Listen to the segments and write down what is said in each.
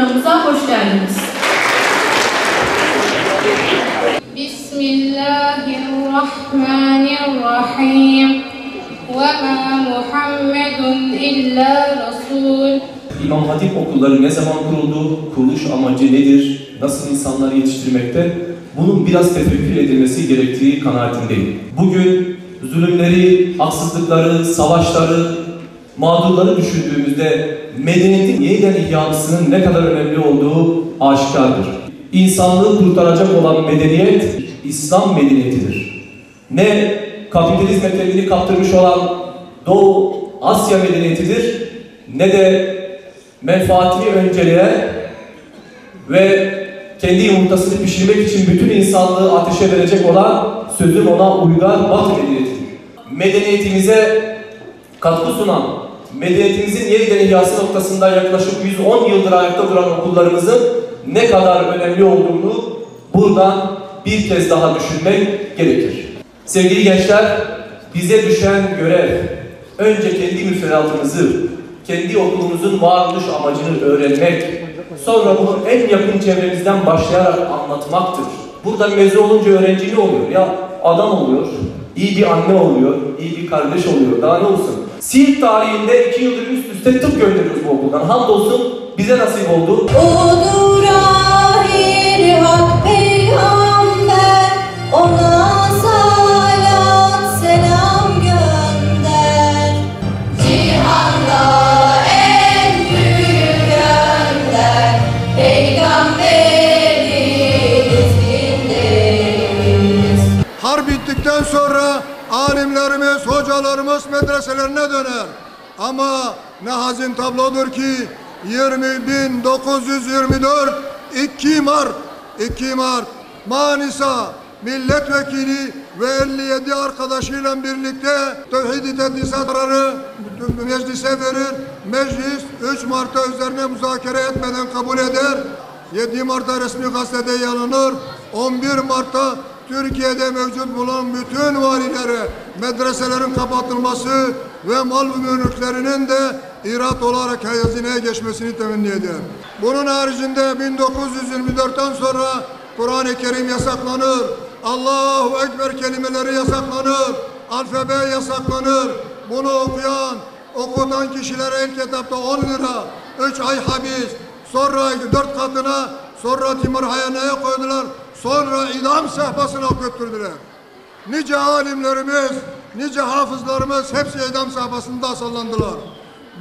programımıza hoş geldiniz. Bismillahirrahmanirrahim. وَمَا مُحَمَّدٌ إِلَّا رَسُولٌ. İmam Hatip okulları ne zaman kuruldu, kuruluş amacı nedir, nasıl insanları yetiştirmekte, bunun biraz tefekkür edilmesi gerektiği kanaatindeyim. Bugün zulümleri, haksızlıkları, savaşları, mağdurları düşündüğümüzde medeniyetin yeniden ihyasının ne kadar önemli olduğu aşikardır. İnsanlığı kurtaracak olan medeniyet, İslam medeniyetidir. Ne kapitalizm kendini kaptırmış olan Doğu Asya medeniyetidir, ne de menfaatini önceleyen ve kendi yumurtasını pişirmek için bütün insanlığı ateşe verecek olan sözün ona uygar Batı medeniyetidir. Medeniyetimize katkı sunan, medeniyetimizin yeniden ihyası noktasında yaklaşık 110 yıldır ayakta duran okullarımızın ne kadar önemli olduğunu buradan bir kez daha düşünmek gerekir. Sevgili gençler, bize düşen görev, önce kendi müfredatımızı, kendi okulumuzun varoluş amacını öğrenmek, sonra bunu en yakın çevremizden başlayarak anlatmaktır. Burada mezun olunca öğrenci ne oluyor? Ya adam oluyor, iyi bir anne oluyor, iyi bir kardeş oluyor, daha ne olsun? Siirt tarihinde 2 yıldır üst üste tıp gönderiyoruz bu okuldan. Hamdolsun bize nasip oldu. Odur ahir hak peygamber, ona salat selam gönder. Cihanda en büyük önder, peygamberiz dinleriz. Harp bittikten sonra alimlerimiz, hocalarımız medreselerine döner. Ama ne hazin tablodur ki 20.924 2 Mart Manisa milletvekili ve 57 arkadaşıyla birlikte Tevhid-i Tedrisatları meclise verir. Meclis 3 Mart'ta üzerine müzakere etmeden kabul eder. 7 Mart'ta resmi gazetede yayınlanır. 11 Mart'ta Türkiye'de mevcut bulunan bütün valilere medreselerin kapatılması ve mal ve mülklerinin de irat olarak hazineye geçmesini temenni eder. Bunun haricinde 1924'ten sonra Kur'an-ı Kerim yasaklanır, Allahu Ekber kelimeleri yasaklanır, alfabe yasaklanır. Bunu okutan kişilere ilk etapta 10 lira, 3 ay hapis, sonra 4 katına, sonra timarhaneye koydular, sonra idam sehpasına götürdüler. Nice alimlerimiz, nice hafızlarımız hepsi idam sehpasında sallandılar.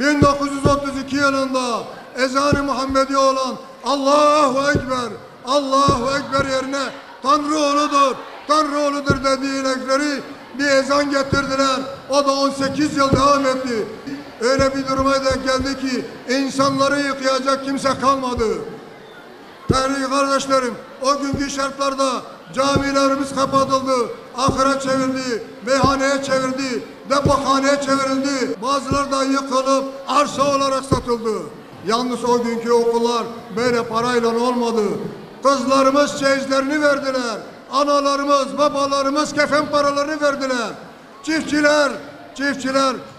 1932 yılında ezan-ı Muhammedi olan Allahu Ekber, Allahu Ekber yerine Tanrı oğludur, Tanrı oğludur dediğinekleri bir ezan getirdiler. O da 18 yıl devam etti. Öyle bir duruma denk geldi ki insanları yıkayacak kimse kalmadı. Değerli kardeşlerim, o günkü şartlarda camilerimiz kapatıldı, ahıra çevirdi, meyhaneye çevirdi, depokhaneye çevrildi. Bazıları da yıkılıp arsa olarak satıldı. Yalnız o günkü okullar böyle parayla olmadı. Kızlarımız çeyizlerini verdiler. Analarımız, babalarımız kefen paralarını verdiler. Çiftçiler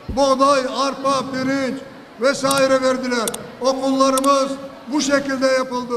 buğday, arpa, pirinç vesaire verdiler. Okullarımız bu şekilde yapıldı.